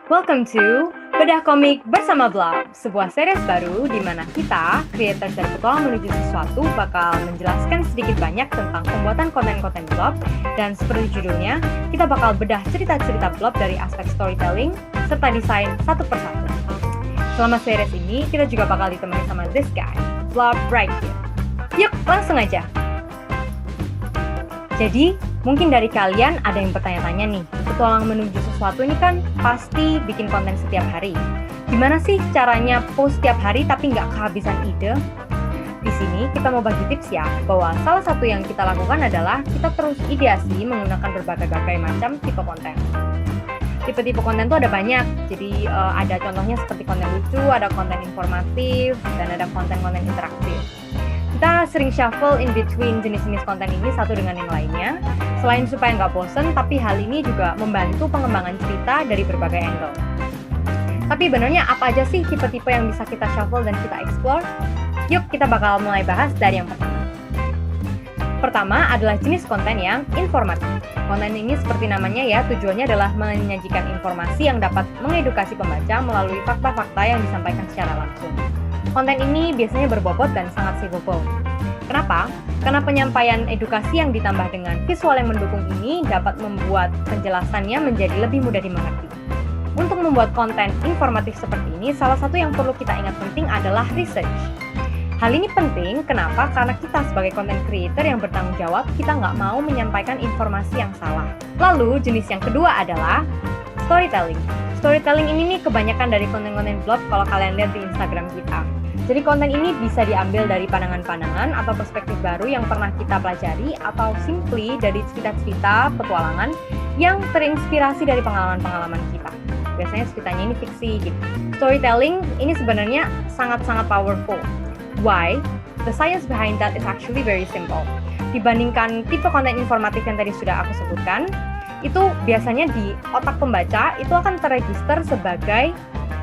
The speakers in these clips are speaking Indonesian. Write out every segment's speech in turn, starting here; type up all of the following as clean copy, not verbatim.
Welcome to Bedah Komik Bersama Blob, sebuah series baru di mana kita, creators dari Petualang Menuju Sesuatu, bakal menjelaskan sedikit banyak tentang pembuatan konten-konten Blob, dan seperti judulnya, kita bakal bedah cerita-cerita Blob dari aspek storytelling serta desain satu persatu. Selama series ini, kita juga bakal ditemani sama this guy, Blob right here. Yuk, langsung aja! Jadi, mungkin dari kalian ada yang bertanya-tanya nih, Petualang Menuju Sesuatu ini kan pasti bikin konten setiap hari. Gimana sih caranya post setiap hari tapi nggak kehabisan ide? Di sini kita mau bagi tips ya, bahwa salah satu yang kita lakukan adalah kita terus ideasi menggunakan berbagai macam tipe konten. Tipe-tipe konten tuh ada banyak, jadi ada contohnya seperti konten lucu, ada konten informatif, dan ada konten-konten interaktif. Kita sering shuffle in between jenis-jenis konten ini satu dengan yang lainnya, selain supaya nggak bosen, tapi hal ini juga membantu pengembangan cerita dari berbagai angle. Tapi benernya apa aja sih tipe-tipe yang bisa kita shuffle dan kita explore? Yuk kita bakal mulai bahas dari yang pertama. Pertama adalah jenis konten yang informatif. Konten ini seperti namanya ya, tujuannya adalah menyajikan informasi yang dapat mengedukasi pembaca melalui fakta-fakta yang disampaikan secara langsung. Konten ini biasanya berbobot dan sangat savable. Kenapa? Karena penyampaian edukasi yang ditambah dengan visual yang mendukung ini dapat membuat penjelasannya menjadi lebih mudah dimengerti. Untuk membuat konten informatif seperti ini, salah satu yang perlu kita ingat penting adalah research. Hal ini penting, kenapa? Karena kita sebagai content creator yang bertanggung jawab, kita nggak mau menyampaikan informasi yang salah. Lalu, jenis yang kedua adalah storytelling. Storytelling ini nih kebanyakan dari konten-konten blog kalau kalian lihat di Instagram kita. Jadi konten ini bisa diambil dari pandangan-pandangan atau perspektif baru yang pernah kita pelajari atau simply dari cerita-cerita petualangan yang terinspirasi dari pengalaman-pengalaman kita. Biasanya ceritanya ini fiksi gitu. Storytelling ini sebenarnya sangat-sangat powerful. Why? The science behind that is actually very simple. Dibandingkan tipe konten informatif yang tadi sudah aku sebutkan, itu biasanya di otak pembaca itu akan terregister sebagai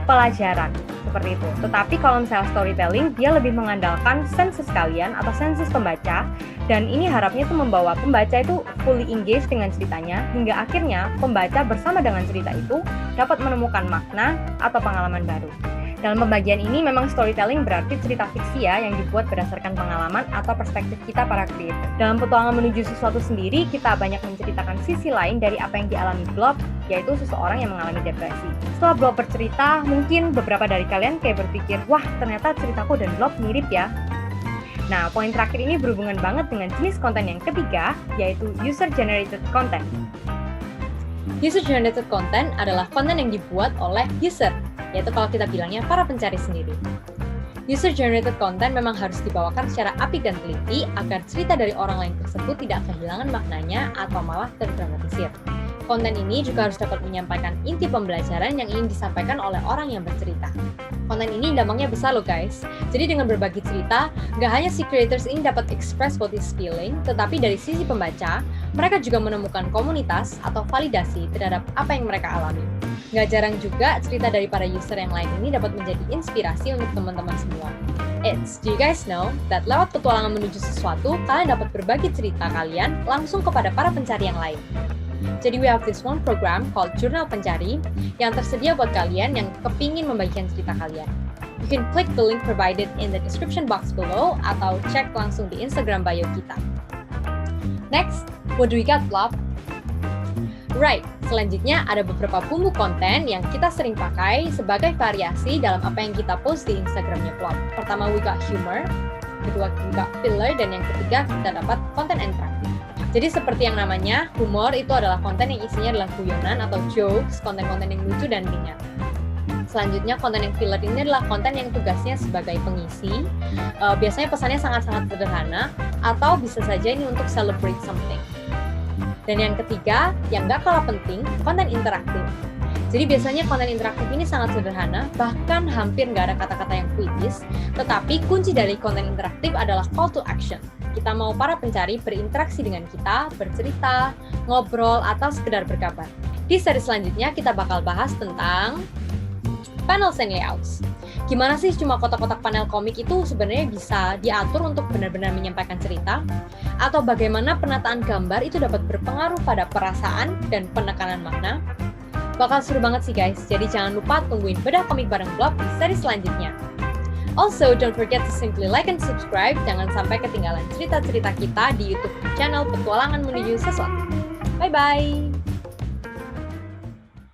pelajaran seperti itu. Tetapi kalau misalnya storytelling, dia lebih mengandalkan senses kalian atau senses pembaca, dan ini harapnya itu membawa pembaca itu fully engaged dengan ceritanya hingga akhirnya pembaca bersama dengan cerita itu dapat menemukan makna atau pengalaman baru. Dalam pembagian ini memang storytelling berarti cerita fiksi ya yang dibuat berdasarkan pengalaman atau perspektif kita para creator. Dalam Petualangan Menuju Sesuatu sendiri, kita banyak menceritakan sisi lain dari apa yang dialami Blob, yaitu seseorang yang mengalami depresi. Setelah Blob bercerita, mungkin beberapa dari kalian kayak berpikir, wah ternyata ceritaku dan Blob mirip ya. Nah, poin terakhir ini berhubungan banget dengan jenis konten yang ketiga, yaitu user-generated content. User-generated content adalah konten yang dibuat oleh user, yaitu kalau kita bilangnya para pencari sendiri. User-generated content memang harus dibawakan secara apik dan teliti agar cerita dari orang lain tersebut tidak kehilangan maknanya atau malah terdramatisir. Konten ini juga harus dapat menyampaikan inti pembelajaran yang ingin disampaikan oleh orang yang bercerita. Konten ini dampaknya besar loh guys. Jadi dengan berbagi cerita, gak hanya si creators ini dapat express what is feeling, tetapi dari sisi pembaca, mereka juga menemukan komunitas atau validasi terhadap apa yang mereka alami. Gak jarang juga cerita dari para user yang lain ini dapat menjadi inspirasi untuk teman-teman semua. Do you guys know that lewat Petualangan Menuju Sesuatu, kalian dapat berbagi cerita kalian langsung kepada para pencari yang lain. Jadi we have this one program called Jurnal Pencari yang tersedia buat kalian yang kepingin membagikan cerita kalian. You can click the link provided in the description box below atau cek langsung di Instagram bio kita. Next, what do we got, Blob? Right, selanjutnya ada beberapa bumbu konten yang kita sering pakai sebagai variasi dalam apa yang kita post di Instagramnya Blob. Pertama, we got humor, kedua, we got filler, dan yang ketiga, kita dapat konten interaktif. Jadi seperti yang namanya, humor itu adalah konten yang isinya adalah guyonan atau jokes, konten-konten yang lucu dan ringan. Selanjutnya, konten yang filler ini adalah konten yang tugasnya sebagai pengisi. Biasanya pesannya sangat-sangat sederhana, atau bisa saja ini untuk celebrate something. Dan yang ketiga, yang gak kalah penting, konten interaktif. Jadi biasanya konten interaktif ini sangat sederhana, bahkan hampir gak ada kata-kata yang puitis, tetapi kunci dari konten interaktif adalah call to action. Kita mau para pencari berinteraksi dengan kita, bercerita, ngobrol, atau sekedar berkabar. Di seri selanjutnya kita bakal bahas tentang panels and layouts. Gimana sih cuma kotak-kotak panel komik itu sebenarnya bisa diatur untuk benar-benar menyampaikan cerita? Atau bagaimana penataan gambar itu dapat berpengaruh pada perasaan dan penekanan makna? Bakal seru banget sih guys, jadi jangan lupa tungguin Bedah Komik Bareng Blog seri selanjutnya. Also, don't forget to simply like and subscribe, jangan sampai ketinggalan cerita-cerita kita di YouTube channel Petualangan Menuju Sesuatu. Bye-bye!